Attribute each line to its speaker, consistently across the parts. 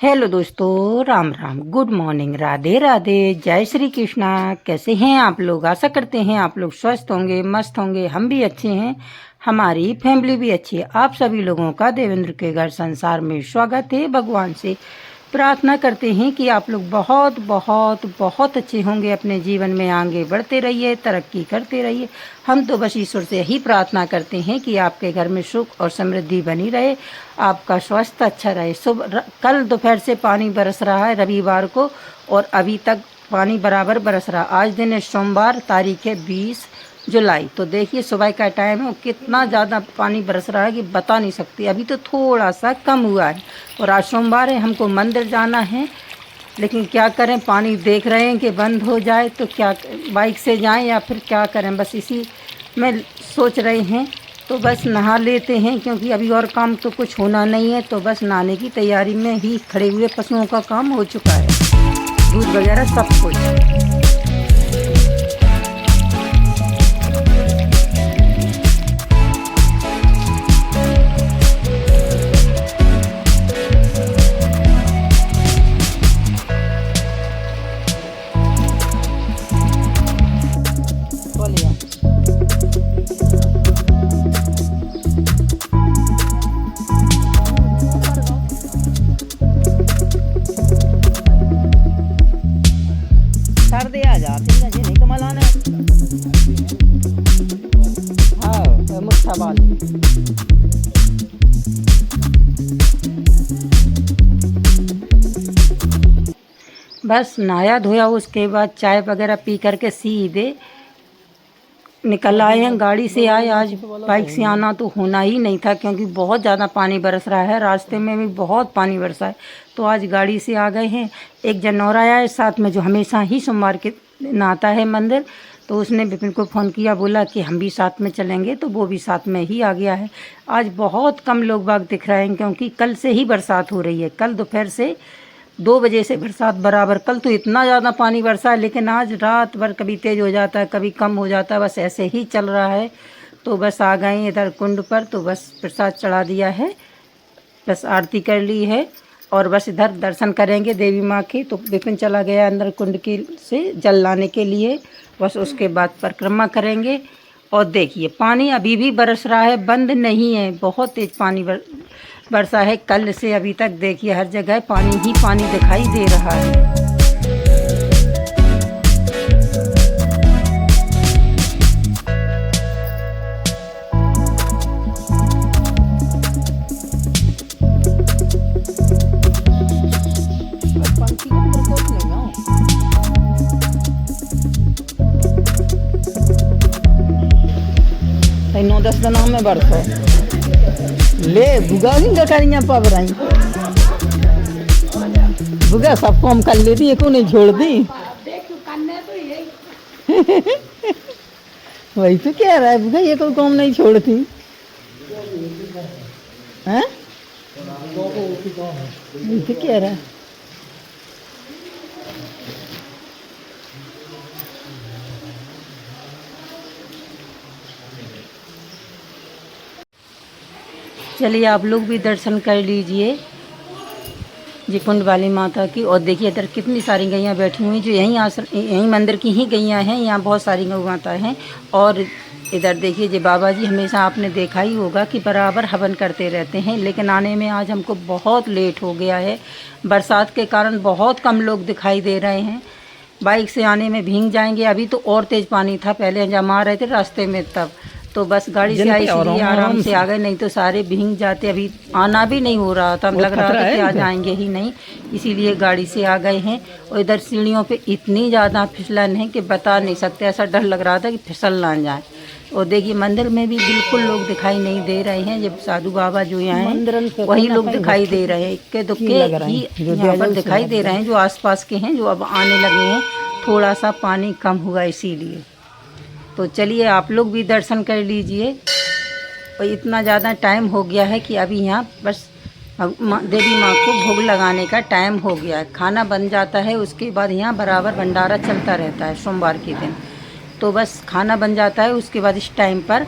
Speaker 1: Hello दोस्तों, Ram Ram, good morning, Radhe Radhe, जय श्री कृष्णा। कैसे हैं आप लोग? आशा करते हैं आप लोग स्वस्थ होंगे, मस्त होंगे। हम भी अच्छे हैं, हमारी फैमिली भी अच्छी है। आप सभी लोगों का देवेंद्र के घर संसार में स्वागत है। भगवान से प्रार्थना करते हैं कि आप लोग बहुत बहुत बहुत अच्छे होंगे, अपने जीवन में आगे बढ़ते रहिए, तरक्की करते रहिए। हम तो बस ईश्वर से यही प्रार्थना करते हैं कि आपके घर में सुख और समृद्धि बनी रहे, आपका स्वास्थ्य अच्छा रहे। कल दोपहर से पानी बरस रहा है रविवार को, और अभी तक पानी बराबर बरस रहा। आज दिन है सोमवार, तारीख है 20 जुलाई। तो देखिए सुबह का टाइम है, कितना ज़्यादा पानी बरस रहा है कि बता नहीं सकती। अभी तो थोड़ा सा कम हुआ है, और आज सोमवार है, हमको मंदिर जाना है। लेकिन क्या करें, पानी देख रहे हैं कि बंद हो जाए तो क्या बाइक से जाएं या फिर क्या करें, बस इसी में सोच रहे हैं। तो बस नहा लेते हैं, क्योंकि अभी और काम तो कुछ होना नहीं है। तो बस नहाने की तैयारी में ही खड़े हुए, पशुओं का काम हो चुका है, दूध वगैरह सब कुछ। सर्दी आ जाती है जी, नहीं तो मलाना है। हाँ, मुट्ठा वाली। बस नहाया धोया, उसके बाद चाय वगैरह पी करके सीधे निकल आए हैं। गाड़ी से आए, आज बाइक से आना तो होना ही नहीं था, क्योंकि बहुत ज़्यादा पानी बरस रहा है। रास्ते में भी बहुत पानी बरसा है, तो आज गाड़ी से आ गए हैं। एक जन और आया है साथ में, जो हमेशा ही सोमवार के नहाता है मंदिर। तो उसने विपिन को फ़ोन किया, बोला कि हम भी साथ में चलेंगे, तो वो भी साथ में ही आ गया है। आज बहुत कम लोग बाग दिख रहे हैं, क्योंकि कल से ही बरसात हो रही है। कल दोपहर से 2 बजे से बरसात बराबर। कल तो इतना ज़्यादा पानी बरसा है, लेकिन आज रात भर कभी तेज़ हो जाता है, कभी कम हो जाता है, बस ऐसे ही चल रहा है। तो बस आ गए इधर कुंड पर, तो बस प्रसाद चढ़ा दिया है, बस आरती कर ली है, और बस इधर दर्शन करेंगे देवी माँ के। तो विपिन चला गया अंदर कुंड की से जल लाने के लिए, बस उसके बाद परिक्रमा करेंगे। और देखिए पानी अभी भी बरस रहा है, बंद नहीं है, बहुत तेज़ पानी बरसा है कल से अभी तक। देखिए हर जगह पानी ही पानी दिखाई दे रहा है। नौ 10 दिन में बरसो ले बुगा करिया पबराई बुगा सब काम कर लेती है, को नहीं छोड़ दी। वही तो कह रहा है बुगा, ये कोई काम नहीं छोड़ती है। वही तो कह रहा है। चलिए आप लोग भी दर्शन कर लीजिए जी कुंड वाली माता की। और देखिए इधर कितनी सारी गैयाँ बैठी हुई, जो यहीं मंदिर की ही गैयाँ हैं। यहाँ बहुत सारी गौ माता हैं। और इधर देखिए जी बाबा जी, हमेशा आपने देखा ही होगा कि बराबर हवन करते रहते हैं, लेकिन आने में आज हमको बहुत लेट हो गया है। बरसात के कारण बहुत कम लोग दिखाई दे रहे हैं। बाइक से आने में भीग जाएंगे। अभी तो और तेज़ पानी था, पहले जब आ रहे थे रास्ते में तब। तो बस गाड़ी से आई, इसलिए आराम से आ गए, नहीं तो सारे भीग जाते। अभी आना भी नहीं हो रहा था, लग रहा था कि आ जाएंगे ही नहीं, इसीलिए गाड़ी से आ गए हैं। और इधर सीढ़ियों पे इतनी ज़्यादा फिसलन है कि बता नहीं सकते, ऐसा डर लग रहा था कि फिसल ना जाए। और देखिए मंदिर में भी बिल्कुल लोग दिखाई नहीं दे रहे हैं। जब साधु बाबा जो यहाँ हैं वही लोग दिखाई दे रहे हैं, इक्के दुक्के ही यहाँ पर दिखाई दे रहे हैं, जो आसपास के हैं, जो अब आने लगे हैं। थोड़ा सा पानी कम हुआ इसीलिए। तो चलिए आप लोग भी दर्शन कर लीजिए। और इतना ज़्यादा टाइम हो गया है कि अभी यहाँ बस देवी माँ को भोग लगाने का टाइम हो गया है। खाना बन जाता है, उसके बाद यहाँ बराबर भंडारा चलता रहता है सोमवार के दिन। तो बस खाना बन जाता है, उसके बाद इस टाइम पर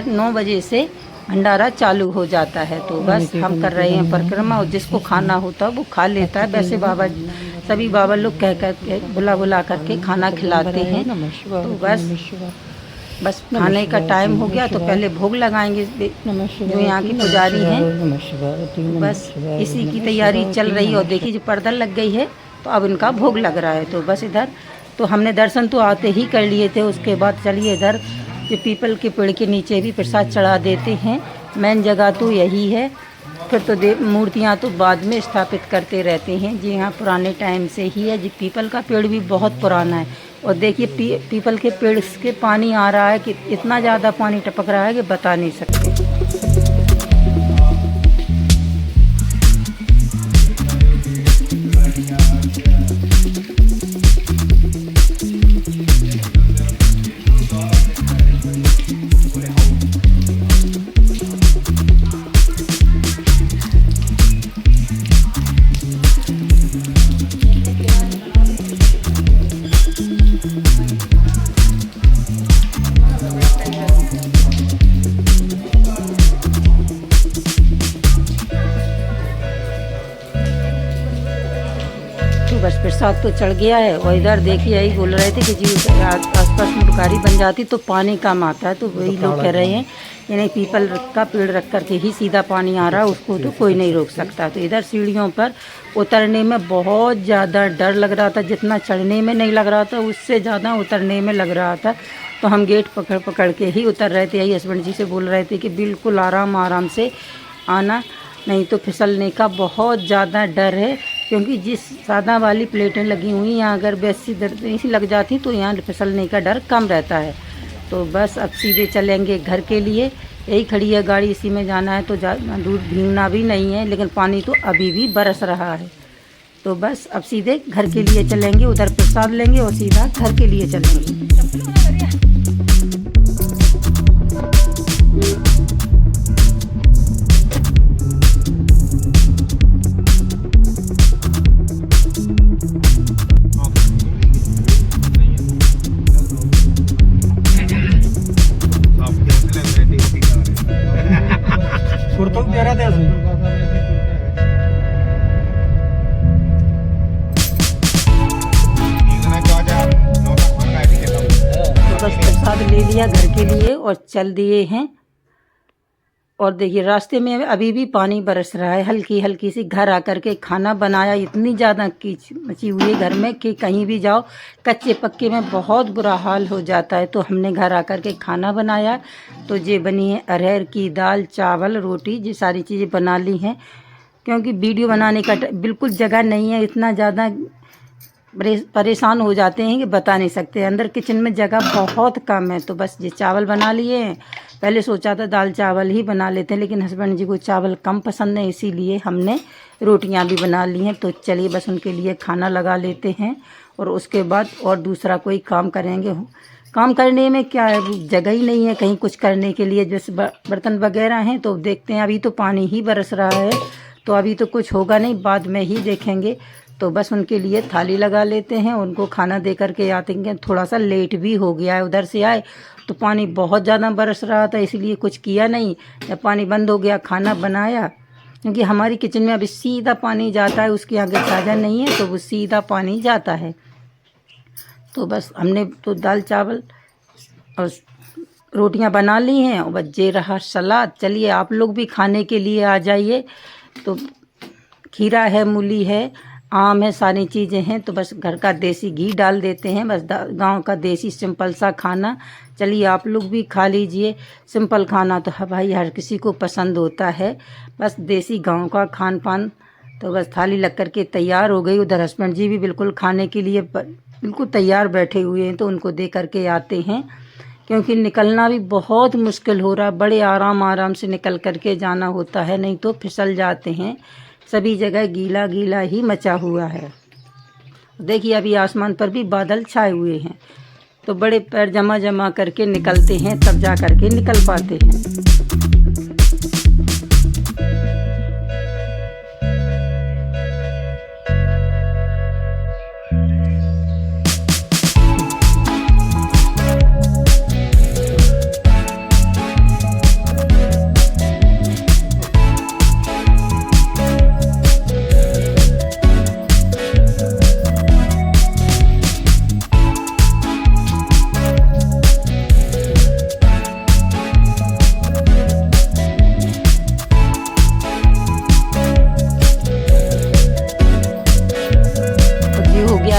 Speaker 1: 9 बजे से भंडारा चालू हो जाता है। तो बस हम कर रहे हैं परिक्रमा, और जिसको खाना होता है वो खा लेता है। वैसे बाबा सभी बाबा लोग कह कर के बुला करके खाना खिलाते हैं। तो बस खाने का टाइम हो गया, तो पहले भोग लगाएंगे जो यहाँ की पुजारी हैं। बस इसी की तैयारी चल रही है। और देखिए जो पर्दा लग गई है, तो अब इनका भोग लग रहा है। तो बस इधर तो हमने दर्शन तो आते ही कर लिए थे। उसके बाद चलिए इधर जो पीपल के पेड़ के नीचे भी प्रसाद चढ़ा देते हैं। मेन जगह तो यही है। फिर तो मूर्तियाँ तो बाद में स्थापित करते रहते हैं। जी हाँ, पुराने टाइम से ही है। जी पीपल का पेड़ भी बहुत पुराना है। और देखिए पीपल के पेड़ के पानी आ रहा है कि इतना ज़्यादा पानी टपक रहा है कि बता नहीं सकते। बस प्रसाद तो चढ़ गया है। और इधर देखिए यही बोल रहे थे कि जी आसपास मुटकारी बन जाती तो पानी कम आता है। तो वही लोग कह रहे हैं कि नहीं, पीपल का पेड़ रख करके ही सीधा पानी आ रहा है, उसको तो कोई नहीं रोक सकता। तो इधर सीढ़ियों पर उतरने में बहुत ज़्यादा डर लग रहा था। जितना चढ़ने में नहीं लग रहा था, उससे ज़्यादा उतरने में लग रहा था। तो हम गेट पकड़ के ही उतर रहे थे। यही हस्बैंड जी से बोल रहे थे कि बिल्कुल आराम से आना, नहीं तो फिसलने का बहुत ज़्यादा डर है। क्योंकि जिस सादा वाली प्लेटें लगी हुई, यहाँ अगर वैसी लग जाती तो यहाँ फिसलने का डर कम रहता है। तो बस अब सीधे चलेंगे घर के लिए। यही खड़ी है गाड़ी, इसी में जाना है। तो दूर भीगना भी नहीं है, लेकिन पानी तो अभी भी बरस रहा है। तो बस अब सीधे घर के लिए चलेंगे। उधर प्रसाद लेंगे और सीधा घर के लिए चलेंगे। बस प्रसाद ले लिया घर के लिए और चल दिए हैं। और देखिए रास्ते में अभी भी पानी बरस रहा है हल्की हल्की सी। घर आकर के खाना बनाया, इतनी ज़्यादा कीच मची हुई है घर में कि कहीं भी जाओ कच्चे पक्के में बहुत बुरा हाल हो जाता है। तो हमने घर आकर के खाना बनाया। तो ये बनी है अरहर की दाल, चावल, रोटी, ये सारी चीज़ें बना ली हैं। क्योंकि वीडियो बनाने का बिल्कुल जगह नहीं है, इतना ज़्यादा परेशान हो जाते हैं कि बता नहीं सकते। अंदर किचन में जगह बहुत कम है। तो बस ये चावल बना लिए हैं। पहले सोचा था दाल चावल ही बना लेते हैं, लेकिन हस्बैंड जी को चावल कम पसंद है, इसीलिए हमने रोटियां भी बना ली हैं। तो चलिए बस उनके लिए खाना लगा लेते हैं और उसके बाद और दूसरा कोई काम करेंगे। काम करने में क्या है, जगह ही नहीं है कहीं कुछ करने के लिए। जैसे बर्तन वगैरह हैं तो देखते हैं, अभी तो पानी ही बरस रहा है, तो अभी तो कुछ होगा नहीं, बाद में ही देखेंगे। तो बस उनके लिए थाली लगा लेते हैं, उनको खाना दे करके आते हैं। थोड़ा सा लेट भी हो गया है, उधर से आए तो पानी बहुत ज़्यादा बरस रहा था, इसलिए कुछ किया नहीं। जब पानी बंद हो गया खाना बनाया, क्योंकि हमारी किचन में अभी सीधा पानी जाता है, उसके आगे साझा नहीं है, तो वो सीधा पानी जाता है। तो बस हमने तो दाल चावल और रोटियां बना ली हैं और बच्चे रहा सलाद। चलिए आप लोग भी खाने के लिए आ जाइए। तो खीरा है, मूली है, आम है, सारी चीज़ें हैं। तो बस घर का देसी घी डाल देते हैं, बस गांव का देसी सिंपल सा खाना। चलिए आप लोग भी खा लीजिए। सिंपल खाना तो भाई हर किसी को पसंद होता है, बस देसी गांव का खान पान। तो बस थाली लग कर के तैयार हो गई। उधर हस्बैंड जी भी बिल्कुल खाने के लिए बिल्कुल तैयार बैठे हुए हैं, तो उनको दे करके आते हैं। क्योंकि निकलना भी बहुत मुश्किल हो रहा है, बड़े आराम से निकल करके जाना होता है, नहीं तो फिसल जाते हैं। सभी जगह गीला गीला ही मचा हुआ है। देखिए अभी आसमान पर भी बादल छाए हुए हैं, तो बड़े पैर जमा करके निकलते हैं, तब जा करके निकल पाते हैं।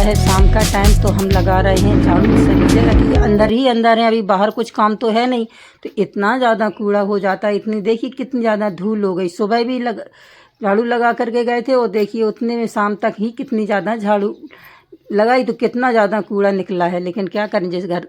Speaker 1: है शाम का टाइम, तो हम लगा रहे हैं झाड़ू सभी जगह, क्योंकि अंदर ही अंदर है, अभी बाहर कुछ काम तो है नहीं, तो इतना ज़्यादा कूड़ा हो जाता है। इतनी देखिए कितनी ज़्यादा धूल हो गई। सुबह भी झाड़ू लगा करके गए थे, और देखिए उतने में शाम तक ही कितनी ज़्यादा झाड़ू लगाई तो कितना ज़्यादा कूड़ा निकला है। लेकिन क्या करें, जिस घर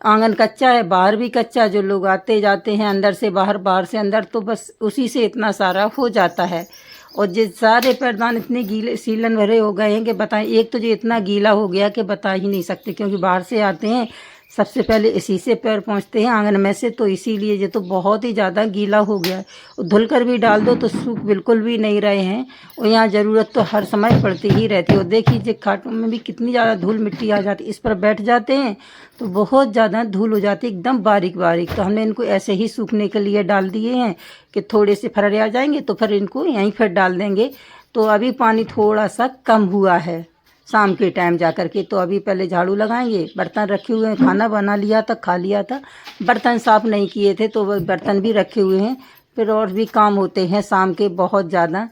Speaker 1: आंगन कच्चा है, बाहर भी कच्चा, जो लोग आते जाते हैं अंदर से बाहर, बाहर से अंदर, तो बस उसी से इतना सारा हो जाता है। और जिस सारे पैरदान इतने गीले सीलन भरे हो गए हैं कि बताएं, एक तो जो इतना गीला हो गया कि बता ही नहीं सकते, क्योंकि बाहर से आते हैं सबसे पहले इसी से पैर पहुंचते हैं आंगन में से, तो इसीलिए ये तो बहुत ही ज़्यादा गीला हो गया है। और धुल कर भी डाल दो तो सूख बिल्कुल भी नहीं रहे हैं, और यहाँ ज़रूरत तो हर समय पड़ती ही रहती है। और देखिए जो खाटों में भी कितनी ज़्यादा धूल मिट्टी आ जाती है, इस पर बैठ जाते हैं तो बहुत ज़्यादा धूल हो जाती है, एकदम बारीक बारीक। तो हमने इनको ऐसे ही सूखने के लिए डाल दिए हैं कि थोड़े से फररे आ जाएंगे तो फिर इनको यहीं फिर डाल देंगे। तो अभी पानी थोड़ा सा कम हुआ है शाम के टाइम जा कर के, तो अभी पहले झाड़ू लगाएंगे। बर्तन रखे हुए हैं, खाना बना लिया था, खा लिया था, बर्तन साफ़ नहीं किए थे तो वह बर्तन भी रखे हुए हैं। फिर और भी काम होते हैं शाम के बहुत ज़्यादा,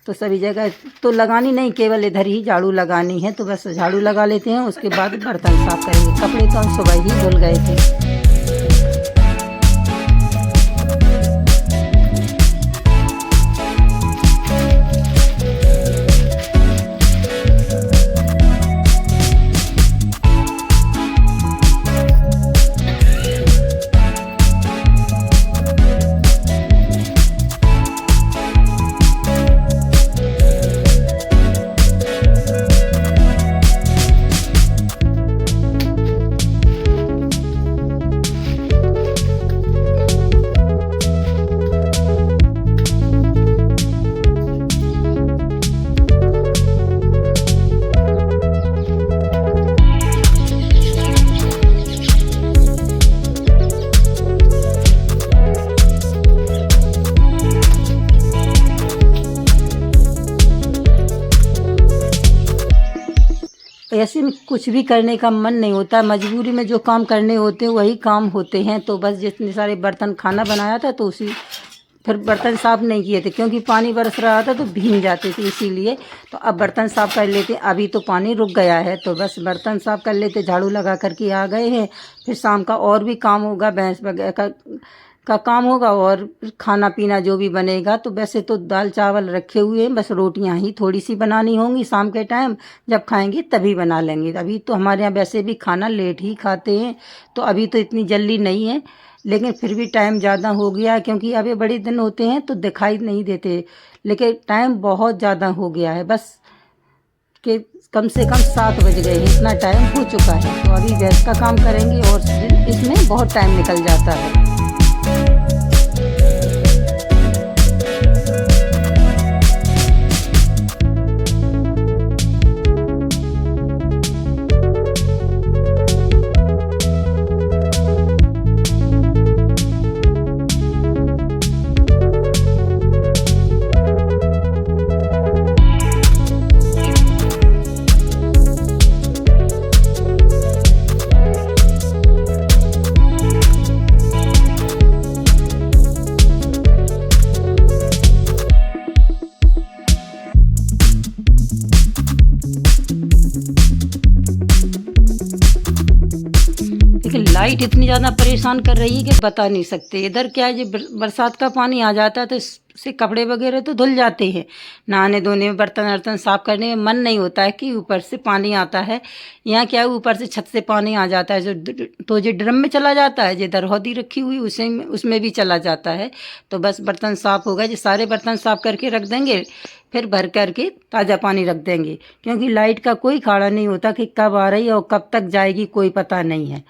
Speaker 1: तो सभी जगह तो लगानी नहीं, केवल इधर ही झाड़ू लगानी है। तो बस झाड़ू लगा लेते हैं, उसके बाद बर्तन साफ़ करेंगे। कपड़े तो हम सुबह ही धुल गए थे। ऐसे में कुछ भी करने का मन नहीं होता, मजबूरी में जो काम करने होते हैं वही काम होते हैं। तो बस जितने सारे बर्तन खाना बनाया था तो उसी फिर बर्तन साफ़ नहीं किए थे, क्योंकि पानी बरस रहा था तो भीग जाते थे, इसीलिए तो अब बर्तन साफ़ कर लेते। अभी तो पानी रुक गया है तो बस बर्तन साफ़ कर लेते, झाड़ू लगा करके आ गए हैं। फिर शाम का और भी काम होगा, भैंस वगैरह का काम होगा, और खाना पीना जो भी बनेगा। तो वैसे तो दाल चावल रखे हुए हैं, बस रोटियां ही थोड़ी सी बनानी होंगी शाम के टाइम, जब खाएंगे तभी बना लेंगे। अभी तो हमारे यहाँ वैसे भी खाना लेट ही खाते हैं, तो अभी तो इतनी जल्दी नहीं है, लेकिन फिर भी टाइम ज़्यादा हो गया है, क्योंकि अभी बड़े दिन होते हैं तो दिखाई नहीं देते, लेकिन टाइम बहुत ज़्यादा हो गया है। बस कि कम से कम 7 बज गए हैं, इतना टाइम हो चुका है। तो अभी गैस का काम करेंगे और इसमें बहुत टाइम निकल जाता है। लाइट इतनी ज़्यादा परेशान कर रही है कि बता नहीं सकते। इधर क्या है, बरसात का पानी आ जाता है तो इससे कपड़े वगैरह तो धुल जाते हैं, नहाने धोने में, बर्तन वर्तन साफ़ करने में मन नहीं होता है कि ऊपर से पानी आता है। यहाँ क्या है, ऊपर से छत से पानी आ जाता है, जो ड्रम में चला जाता है, जो दरहौदी रखी हुई उसमें भी चला जाता है। तो बस बर्तन साफ़ हो गए, जो सारे बर्तन साफ़ करके रख देंगे, फिर भर करके ताज़ा पानी रख देंगे, क्योंकि लाइट का कोई खाड़ा नहीं होता कि कब आ रही है और कब तक जाएगी, कोई पता नहीं है।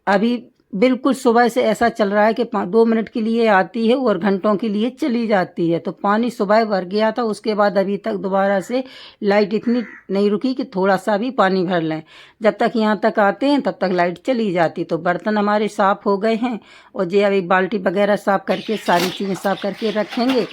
Speaker 1: अभी बिल्कुल सुबह से ऐसा चल रहा है कि 2 मिनट के लिए आती है और घंटों के लिए चली जाती है। तो पानी सुबह भर गया था, उसके बाद अभी तक दोबारा से लाइट इतनी नहीं रुकी कि थोड़ा सा भी पानी भर लें। जब तक यहाँ तक आते हैं तब तक लाइट चली जाती। तो बर्तन हमारे साफ़ हो गए हैं, और ये अभी बाल्टी वगैरह साफ़ करके सारी चीज़ें साफ़ करके रखेंगे,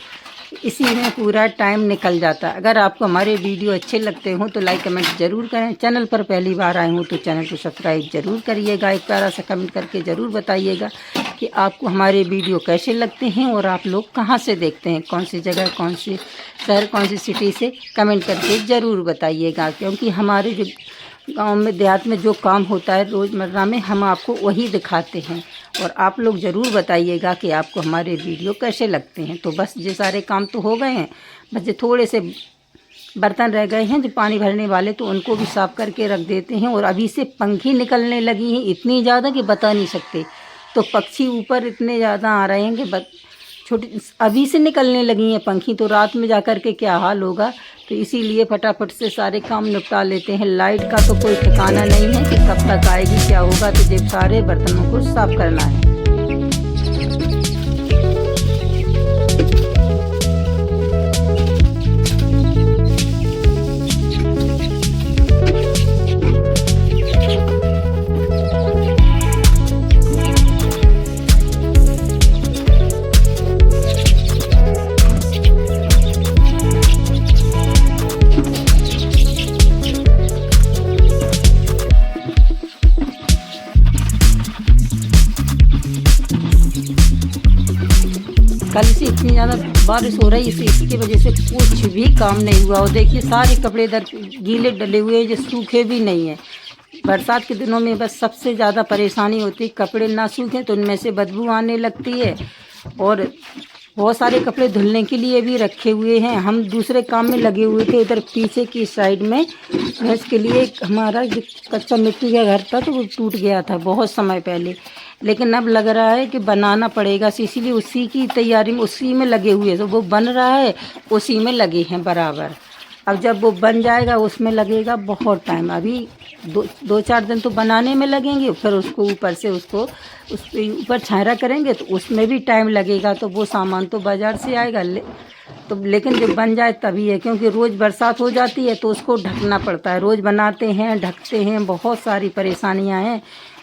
Speaker 1: इसी में पूरा टाइम निकल जाता है। अगर आपको हमारे वीडियो अच्छे लगते हो तो लाइक कमेंट ज़रूर करें। चैनल पर पहली बार आए हो तो चैनल को सब्सक्राइब ज़रूर करिएगा। एक प्यारा सा कमेंट करके ज़रूर बताइएगा कि आपको हमारे वीडियो कैसे लगते हैं और आप लोग कहां से देखते हैं, कौन सी जगह, कौन सी शहर, कौन सी सिटी से, कमेंट करके ज़रूर बताइएगा। क्योंकि हमारे जो गांव में देहात में जो काम होता है रोज़मर्रा में, हम आपको वही दिखाते हैं। और आप लोग ज़रूर बताइएगा कि आपको हमारे वीडियो कैसे लगते हैं। तो बस ये सारे काम तो हो गए हैं, बस ये थोड़े से बर्तन रह गए हैं जो पानी भरने वाले, तो उनको भी साफ़ करके रख देते हैं। और अभी से पंखी निकलने लगी हैं इतनी ज़्यादा कि बता नहीं सकते। तो पक्षी ऊपर इतने ज़्यादा आ रहे हैं कि छोटी अभी से निकलने लगी हैं पंखी, तो रात में जा कर के क्या हाल होगा। तो इसीलिए फटाफट से सारे काम निपटा लेते हैं। लाइट का तो कोई ठिकाना नहीं है कि कब तक आएगी क्या होगा। तो जब सारे बर्तनों को साफ़ करना है। कल से इतनी ज़्यादा बारिश हो रही है, इसकी वजह से कुछ भी काम नहीं हुआ। और देखिए सारे कपड़े इधर गीले डले हुए हैं, जो सूखे भी नहीं हैं। बरसात के दिनों में बस सबसे ज़्यादा परेशानी होती है, कपड़े ना सूखें तो उनमें से बदबू आने लगती है। और बहुत सारे कपड़े धुलने के लिए भी रखे हुए हैं। हम दूसरे काम में लगे हुए थे। इधर पीछे की साइड में भैंस के लिए हमारा जो कच्चा मिट्टी का घर था, तो वो टूट गया था बहुत समय पहले। लेकिन अब लग रहा है कि बनाना पड़ेगा, इसीलिए उसी की तैयारी में, उसी में लगे हुए हैं। तो वो बन रहा है, उसी में लगे हैं बराबर। अब जब वो बन जाएगा उसमें लगेगा बहुत टाइम। अभी दो चार दिन तो बनाने में लगेंगे, फिर उसको ऊपर से उसके ऊपर छायरा करेंगे तो उसमें भी टाइम लगेगा। तो वो सामान तो बाज़ार से आएगा तो लेकिन जब बन जाए तभी है, क्योंकि रोज़ बरसात हो जाती है तो उसको ढकना पड़ता है। रोज़ बनाते हैं, ढकते हैं, बहुत सारी परेशानियां हैं।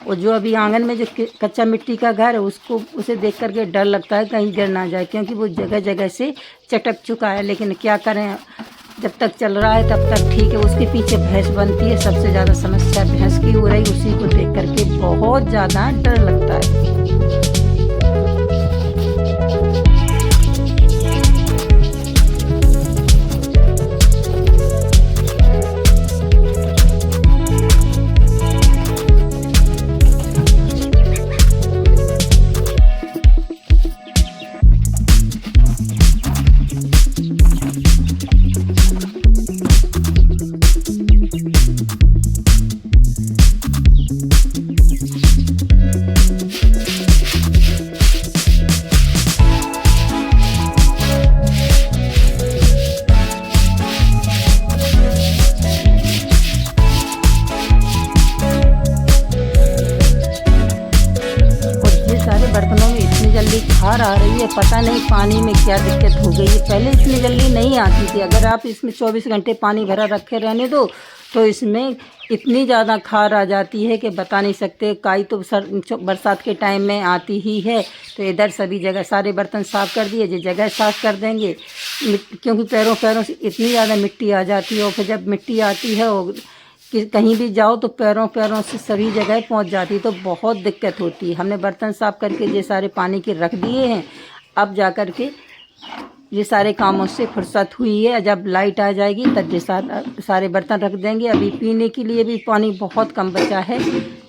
Speaker 1: और जो अभी आंगन में जो कच्चा मिट्टी का घर है, उसे देख करके डर लगता है कहीं गिर ना जाए, क्योंकि वो जगह जगह से चटक चुका है। लेकिन क्या करें, जब तक चल रहा है तब तक ठीक है। उसके पीछे भैंस बनती है, सबसे ज़्यादा समस्या भैंस की हो रही, उसी को देख करके बहुत ज़्यादा डर लगता है। बर्तनों में इतनी जल्दी खार आ रही है, पता नहीं पानी में क्या दिक्कत हो गई है। पहले इतनी जल्दी नहीं आती थी। अगर आप इसमें 24 घंटे पानी भरा रखे रहने दो तो इसमें इतनी ज़्यादा खार आ जाती है कि बता नहीं सकते। काई तो बरसात के टाइम में आती ही है। तो इधर सभी जगह सारे बर्तन साफ़ कर दिए, जो जगह साफ़ कर देंगे, क्योंकि पैरों से इतनी ज़्यादा मिट्टी आ जाती है। और फिर जब मिट्टी आती है और कि कहीं भी जाओ तो पैरों से सभी जगह पहुंच जाती, तो बहुत दिक्कत होती है। हमने बर्तन साफ़ करके ये सारे पानी के रख दिए हैं। अब जा कर के ये सारे कामों से फुर्सत हुई है। जब लाइट आ जाएगी तब ये सारे बर्तन रख देंगे। अभी पीने के लिए भी पानी बहुत कम बचा है,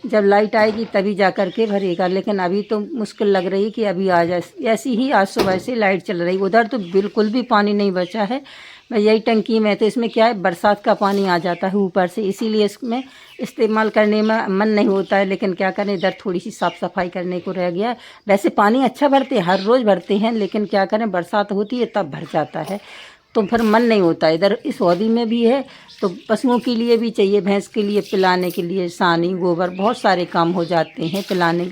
Speaker 1: जब लाइट आएगी तभी जा कर के भरेगा। लेकिन अभी तो मुश्किल लग रही है कि अभी आ जाए। ऐसी ही आज सुबह से लाइट चल रही, उधर तो बिल्कुल भी पानी नहीं बचा है। मैं यही टंकी में, तो इसमें क्या है, बरसात का पानी आ जाता है ऊपर से, इसीलिए इसमें इस्तेमाल करने में मन नहीं होता है। लेकिन क्या करें, इधर थोड़ी सी साफ़ सफाई करने को रह गया। वैसे पानी अच्छा भरते हैं, हर रोज़ भरते हैं, लेकिन क्या करें, बरसात होती है तब भर जाता है, तो फिर मन नहीं होता। इधर इस होदी में भी है, तो पशुओं के लिए भी चाहिए, भैंस के लिए पिलाने के लिए सानी गोबर, बहुत सारे काम हो जाते हैं पिलाने,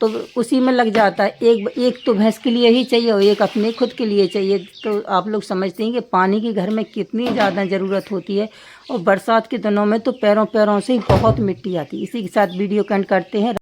Speaker 1: तो उसी में लग जाता है। एक तो भैंस के लिए ही चाहिए और एक अपने खुद के लिए चाहिए। तो आप लोग समझते हैं कि पानी की घर में कितनी ज़्यादा ज़रूरत होती है। और बरसात के दिनों में तो पैरों से ही बहुत मिट्टी आती है। इसी के साथ वीडियो एंड करते हैं।